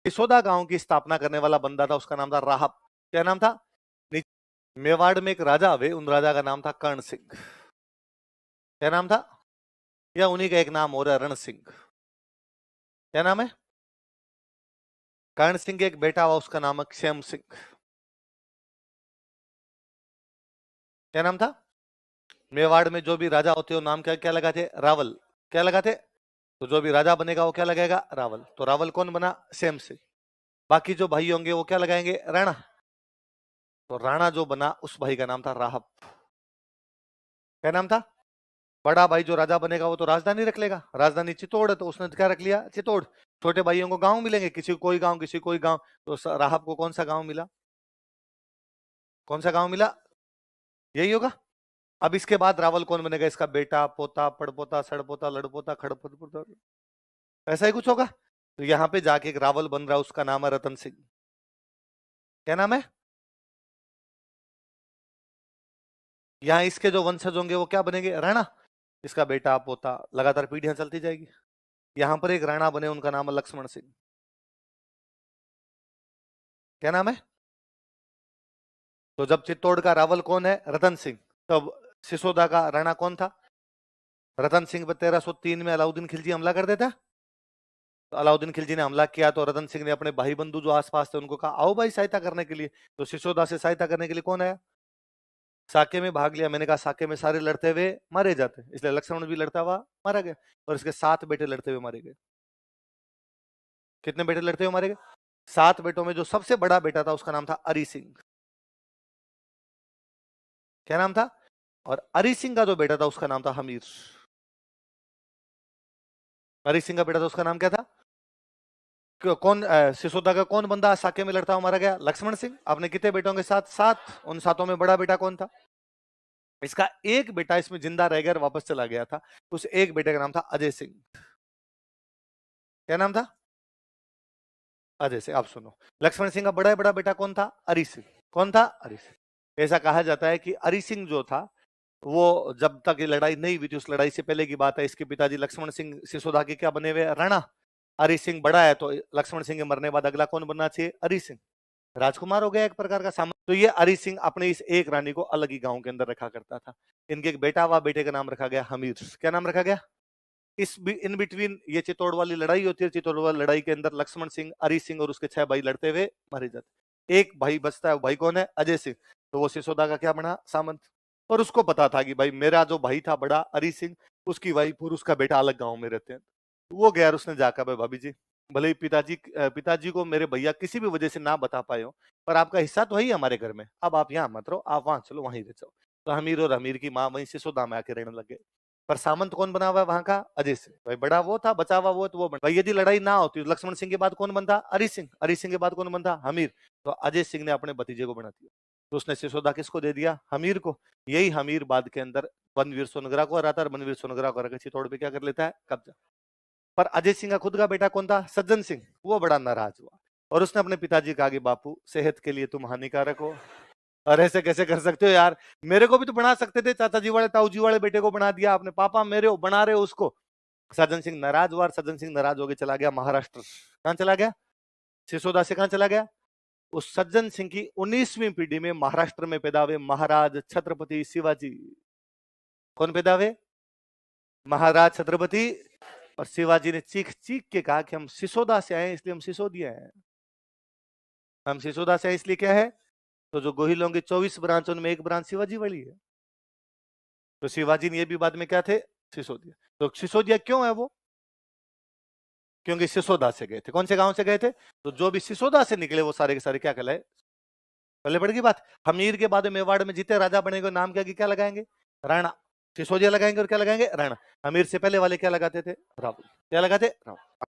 सिसोदा गांव की स्थापना करने वाला बंदा था, उसका नाम था राहब। क्या नाम था? मेवाड़ में एक राजा हुए, उन राजा का नाम था कर्ण सिंह। क्या नाम था? या उन्हीं का एक नाम और है रण सिंह। क्या नाम है? कर्ण सिंह के एक बेटा हुआ, उसका नाम है क्षेम सिंह। क्या नाम था? मेवाड़ में जो भी राजा होते हो नाम क्या क्या लगाते? रावल। क्या लगाते? तो जो भी राजा बनेगा वो क्या लगाएगा? रावल। तो रावल कौन बना? क्षेम सिंह। बाकी जो भाई होंगे वो क्या लगाएंगे? राणा। तो राणा जो बना उस भाई का नाम था राहब। क्या नाम था? बड़ा भाई जो राजा बनेगा वो तो राजधानी रख लेगा, राजधानी चित्तौड़ है, तो उसने क्या रख लिया? चित्तौड़। छोटे भाइयों को गांव मिलेंगे, किसी को कोई गांव, किसी को कोई गांव। तो राहब को कौन सा गांव मिला? कौन सा गांव मिला? यही होगा। अब इसके बाद रावल कौन बनेगा? इसका बेटा, पोता, पड़पोता, सड़पोता, लड़पोता, खड़पोता, ऐसा ही कुछ होगा। तो यहां पे जाके एक रावल बन रहा है, उसका नाम है रतन सिंह। क्या नाम है? यहाँ इसके जो वंशज होंगे वो क्या बनेंगे? राणा। इसका बेटा, पोता, लगातार पीढ़ियां चलती जाएगी। यहां पर एक राणा बने, उनका नाम है लक्ष्मण सिंह। क्या नाम है? तो जब चित्तौड़ का रावल कौन है? रतन सिंह। तब सिसोदा का राणा कौन था? रतन सिंह पर 1303 में अलाउद्दीन खिलजी हमला कर देता। तो अलाउद्दीन खिलजी ने हमला किया तो रतन सिंह ने अपने भाई बंधु जो आसपास थे उनको कहा आओ भाई सहायता करने के लिए। तो सिसोदा से सहायता करने के लिए कौन आया? साके में भाग लिया। मैंने कहा साके में सारे लड़ते हुए मारे जाते, इसलिए लक्ष्मण भी लड़ता हुआ मारा गया, और इसके 7 बेटे लड़ते हुए मारे गए। कितने बेटे लड़ते हुए मारे गए? 7 बेटों में जो सबसे बड़ा बेटा था उसका नाम था अरि सिंह। क्या नाम था? और अरि सिंह का जो बेटा था उसका नाम था हमीर। अरि सिंह का बेटा था उसका नाम क्या था? कौन सिसोदा का कौन बंदा साके में लड़ता हुआ मारा गया? लक्ष्मण सिंह। आपने कितने बेटों के साथ? 7। उन 7 में बड़ा बेटा कौन था? इसका एक बेटा इसमें जिंदा रह गया और वापस चला गया था। उस एक बेटे का नाम था अजय सिंह। क्या नाम था? अजय सिंह। आप सुनो, लक्ष्मण सिंह का बड़ा बेटा कौन था? अरि सिंह। कौन था? अरि सिंह। ऐसा कहा जाता है कि अरि सिंह जो था वो जब तक ये लड़ाई नहीं हुई थी, उस लड़ाई से पहले की बात है, इसके पिताजी लक्ष्मण सिंह सिसोदा के क्या बने हुए? राणा। अरि सिंह बड़ा है तो लक्ष्मण सिंह के मरने बाद अगला कौन बनना चाहिए? अरि सिंह। राजकुमार हो गया एक प्रकार का सामान। तो ये अरि सिंह अपने इस एक रानी को अलग ही गांव के अंदर रखा करता था। इनके एक बेटा हुआ, बेटे का नाम रखा गया हमीर। क्या नाम रखा गया? इन बिटवीन ये चित्तौड़ वाली लड़ाई होती है, चित्तौड़ वाली लड़ाई के अंदर लक्ष्मण सिंह, अरि सिंह और उसके 6 भाई लड़ते हुए मारे जाते। एक भाई बचता है, भाई कौन है? अजय सिंह। तो वो सिसोदा का क्या बना? सामंत। और उसको पता था कि भाई मेरा जो भाई था बड़ा अरि सिंह, उसकी वाइफ और उसका बेटा अलग गांव में रहते हैं। वो गया, उसने जाकर भाई भाभी जी, भले ही पिताजी को मेरे भैया किसी भी वजह से ना बता पाए हो, पर आपका हिस्सा तो है ही हमारे घर में, अब आप यहाँ मत रहो, आप वहां चलो, वहीं रह जाओ। तो हमीर और हमीर की माँ वहीं सिसोदा में आके रहने लग गए। पर सामंत कौन बना हुआ है वहां का? अजय सिंह। भाई बड़ा वो था, बचा हुआ वो, तो वो बन भाई। यदि लड़ाई ना होती तो लक्ष्मण सिंह के बाद कौन बनता? अरि सिंह। अरि सिंह के बाद कौन बनता? हमीर। तो अजय सिंह ने अपने भतीजे को बना दिया। तो उसने सिसोदा किसको दे दिया? हमीर को। यही हमीर बाद के अंदर बनवीर सोनगरा को हराता है, बनवीर सोनगरा को हरा के चित्तौड़ पे क्या कर लेता है? कब्जा। पर अजय सिंह का खुद का बेटा कौन था? सज्जन सिंह। वो बड़ा नाराज हुआ और उसने अपने पिताजी को कहा कि बापू सेहत के लिए तुम हानिकारक हो, और ऐसे कैसे कर सकते हो यार, मेरे को भी तो बना सकते थे, चाचा जी वाले ताऊ जी वाले बेटे को बना दिया आपने, पापा मेरे हो बना रहे हो उसको। सज्जन सिंह नाराज हुआ, सज्जन सिंह नाराज होकर चला गया महाराष्ट्र। कहां चला गया? सिसोदा से कहां चला गया? उस सज्जन सिंह की 19वीं पीढ़ी में महाराष्ट्र में पैदा हुए महाराज छत्रपति शिवाजी। कौन पैदा हुए? महाराज छत्रपति। और शिवाजी ने चीख चीख के कहा कि हम सिसोदा से आए इसलिए हम सिसोदिया हैं। हम सिसोदा से आए इसलिए क्या है? तो जो गोहिलों की 24 ब्रांच उनमें एक ब्रांच शिवाजी वाली है। तो शिवाजी ने ये भी बाद में क्या थे? सिसोदिया। तो सिसोदिया क्यों है वो? क्योंकि सिसोदा से गए थे। कौन से गांव से गए थे? तो जो भी सिसोदा से निकले वो सारे के सारे क्या कहलाए? पहले पड़ गई बात। हमीर के बाद मेवाड़ में जितने राजा बनेंगे नाम क्या लगाएंगे? राणा। सिसोदिया लगाएंगे और क्या लगाएंगे? राणा। हमीर से पहले वाले क्या लगाते थे? रावल। क्या लगाते? रावल।